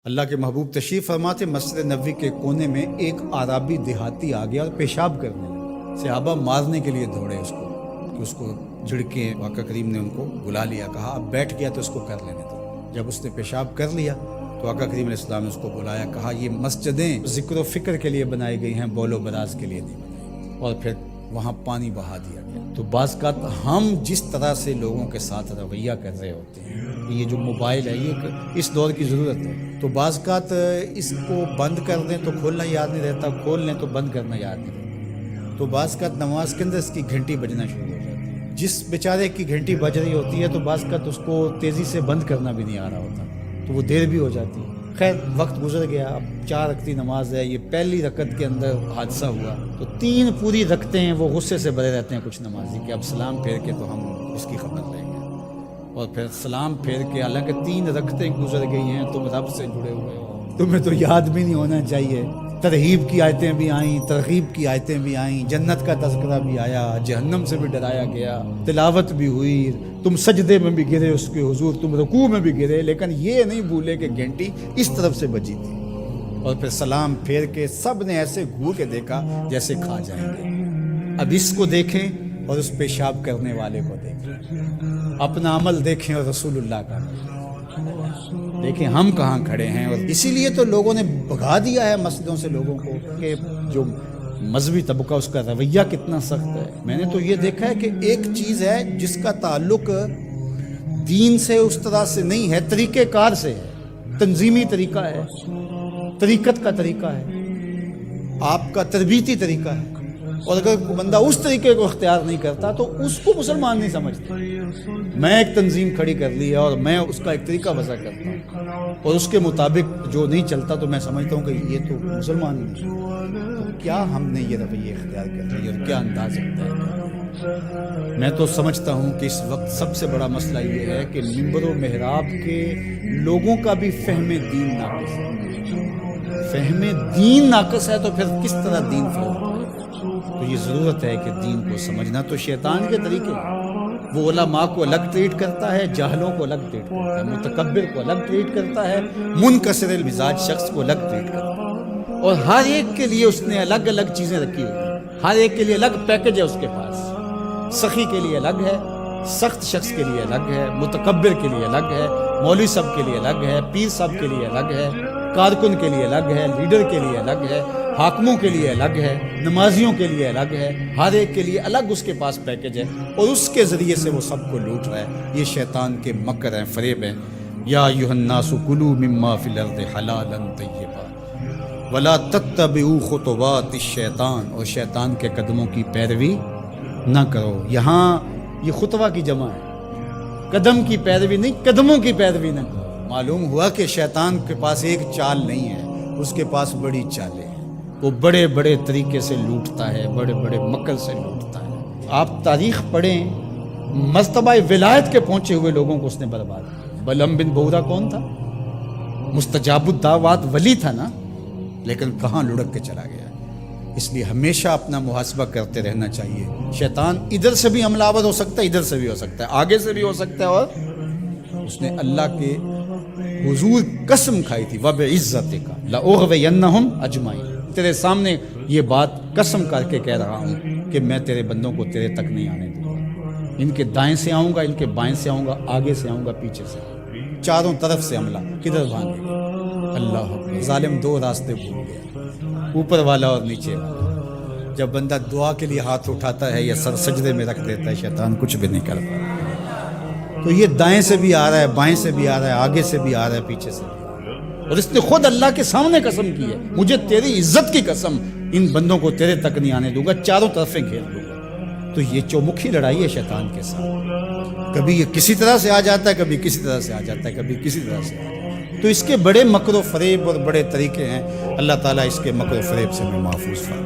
اللہ کے محبوب تشریف فرماتے مسجد نبوی کے کونے میں ایک عربی دیہاتی آ گیا اور پیشاب کرنے لگا۔ صحابہ مارنے کے لیے دوڑے اس کو کہ اس کو جھڑکیں۔ آقا کریم نے ان کو بلا لیا، کہا اب بیٹھ گیا تو اس کو کر لینے دو۔ جب اس نے پیشاب کر لیا تو آقا کریم علیہ السلام نے اس کو بلایا، کہا یہ مسجدیں ذکر و فکر کے لیے بنائی گئی ہیں، بول و براز کے لیے نہیں بنائی، اور پھر وہاں پانی بہا دیا گیا۔ تو بعض کا ہم جس طرح سے لوگوں کے ساتھ رویہ کر رہے ہوتے ہیں، یہ جو موبائل ہے یہ اس دور کی ضرورت ہے، تو بعض کا اس کو بند کر دیں تو کھولنا یاد نہیں رہتا، کھول لیں تو بند کرنا یاد نہیں رہتا، تو بعض کا نماز کے اندر اس کی گھنٹی بجنا شروع ہو جاتی ہے۔ جس بیچارے کی گھنٹی بج رہی ہوتی ہے تو بعض کا اس کو تیزی سے بند کرنا بھی نہیں آ رہا ہوتا، تو وہ دیر بھی ہو جاتی ہے۔ خیر وقت گزر گیا، اب 4 رکعتی نماز ہے، یہ پہلی رکعت کے اندر حادثہ ہوا تو 3 پوری رکعتیں ہیں وہ غصے سے بھرے رہتے ہیں کچھ نمازی کہ اب سلام پھیر کے تو ہم اس کی خبر لیں گے، اور پھر سلام پھیر کے حالانکہ 3 رکعتیں گزر گئی ہیں، تم رب سے جڑے ہوئے ہو، تمہیں تو یاد بھی نہیں ہونا چاہیے۔ ترغیب کی آیتیں بھی آئیں، ترغیب کی آیتیں بھی آئیں، جنت کا تذکرہ بھی آیا، جہنم سے بھی ڈرایا گیا، تلاوت بھی ہوئی، تم سجدے میں بھی گرے اس کے حضور، تم رکوع میں بھی گرے، لیکن یہ نہیں بھولے کہ گھنٹی اس طرف سے بجی تھی۔ اور پھر سلام پھیر کے سب نے ایسے گھور کے دیکھا جیسے کھا جائیں گے۔ اب اس کو دیکھیں اور اس پیشاب کرنے والے کو دیکھیں، اپنا عمل دیکھیں اور رسول اللہ کا دیکھیں ہم کہاں کھڑے ہیں۔ اور اسی لیے تو لوگوں نے بھگا دیا ہے مسجدوں سے لوگوں کو کہ جو مذہبی طبقہ اس کا رویہ کتنا سخت ہے۔ میں نے تو یہ دیکھا ہے کہ ایک چیز ہے جس کا تعلق دین سے اس طرح سے نہیں ہے، طریقہ کار سے ہے، تنظیمی طریقہ ہے، طریقت کا طریقہ ہے، آپ کا تربیتی طریقہ ہے، اور اگر بندہ اس طریقے کو اختیار نہیں کرتا تو اس کو مسلمان نہیں سمجھتا۔ میں ایک تنظیم کھڑی کر لی ہے اور میں اس کا ایک طریقہ وضع کرتا ہوں اور اس کے مطابق جو نہیں چلتا تو میں سمجھتا ہوں کہ یہ تو مسلمان نہیں ہے۔ تو کیا ہم نے یہ رویہ اختیار کر لیا اور کیا انداز اختیار کیا؟ میں تو سمجھتا ہوں کہ اس وقت سب سے بڑا مسئلہ یہ ہے کہ منبر و محراب کے لوگوں کا بھی فہم دین ناقص ہے۔ فہم دین ناقص ہے تو پھر کس طرح دین فروغ؟ تو یہ ضرورت ہے کہ دین کو سمجھنا تو شیطان کے طریقے وہ علماء کو الگ ٹریٹ کرتا ہے، جاہلوں کو الگ ٹریٹ کرتا ہے، متکبر کو الگ ٹریٹ کرتا ہے، منکسر المزاج شخص کو الگ ٹریٹ کرتا ہے، اور ہر ایک کے لیے اس نے الگ الگ چیزیں رکھی ہوئی ہیں، ہر ایک کے لیے الگ پیکج ہے اس کے پاس۔ سخی کے لیے الگ ہے، سخت شخص کے لیے الگ ہے، متکبر کے لیے الگ ہے، مولوی صاحب کے لیے الگ ہے، پیر صاحب کے لیے الگ ہے، کارکن کے لیے الگ ہے، لیڈر کے لیے الگ ہے، حاکموں کے لیے الگ ہے، نمازیوں کے لیے الگ ہے، ہر ایک کے لیے الگ اس کے پاس پیکج ہے، اور اس کے ذریعے سے وہ سب کو لوٹ رہا ہے۔ یہ شیطان کے مکر ہیں، فریب ہیں۔ یا ایھا الناس کلوا مما فی الارض حلالا طیبا ولا تتبعوا خطوات الشیطان، اور شیطان کے قدموں کی پیروی نہ کرو۔ یہاں یہ خطوہ کی جمع ہے، قدم کی پیروی نہیں، قدموں کی پیروی نہ کرو۔ معلوم ہوا کہ شیطان کے پاس ایک چال نہیں ہے، اس کے پاس بڑی چالیں ہیں، وہ بڑے بڑے طریقے سے لوٹتا ہے، بڑے بڑے مکر سے لوٹتا ہے۔ آپ تاریخ پڑھیں، مرتبہ ولایت کے پہنچے ہوئے لوگوں کو اس نے برباد کیا۔ بلعم بن بورا کون تھا؟ مستجاب الدعوات ولی تھا نا، لیکن کہاں لڑک کے چلا گیا۔ اس لیے ہمیشہ اپنا محاسبہ کرتے رہنا چاہیے۔ شیطان ادھر سے بھی حملہ آور ہو سکتا ہے، ادھر سے بھی ہو سکتا ہے، آگے سے بھی ہو سکتا ہے، اور اس نے اللہ کے حضور قسم کھائی تھی وَبِعِزَّتِكَ لَأُغْوِيَنَّهُمْ أَجْمَعِينَ، تیرے سامنے یہ بات قسم کر کے کہہ رہا ہوں کہ میں تیرے بندوں کو تیرے تک نہیں آنے دوں گا۔ ان کے دائیں سے آؤں گا، ان کے بائیں سے آؤں گا، آگے سے آؤں گا، پیچھے سے آؤں گا، چاروں طرف سے حملہ۔ کدھر بھاگے گا؟ اللہ اکبر۔ ظالم 2 راستے بھول گیا، اوپر والا اور نیچے والا۔ جب بندہ دعا کے لیے ہاتھ اٹھاتا ہے یا سر سجدے میں رکھ دیتا ہے، شیطان کچھ بھی نہیں کر پاتا۔ تو یہ دائیں سے بھی آ رہا ہے، بائیں سے بھی آ رہا ہے، آگے سے بھی آ رہا ہے، پیچھے سے بھی آ رہا ہے، اور اس نے خود اللہ کے سامنے قسم کی ہے، مجھے تیری عزت کی قسم، ان بندوں کو تیرے تک نہیں آنے دوں گا، چاروں طرفیں گھیر لوں گا۔ تو یہ چومکھی لڑائی ہے شیطان کے ساتھ، کبھی یہ کسی طرح سے آ جاتا ہے، کبھی کسی طرح سے آ جاتا ہے، کبھی کسی طرح سے آ جاتا ہے۔ تو اس کے بڑے مکر و فریب اور بڑے طریقے ہیں۔ اللہ تعالیٰ اس کے مکر و فریب سے بھی محفوظ فرمائے۔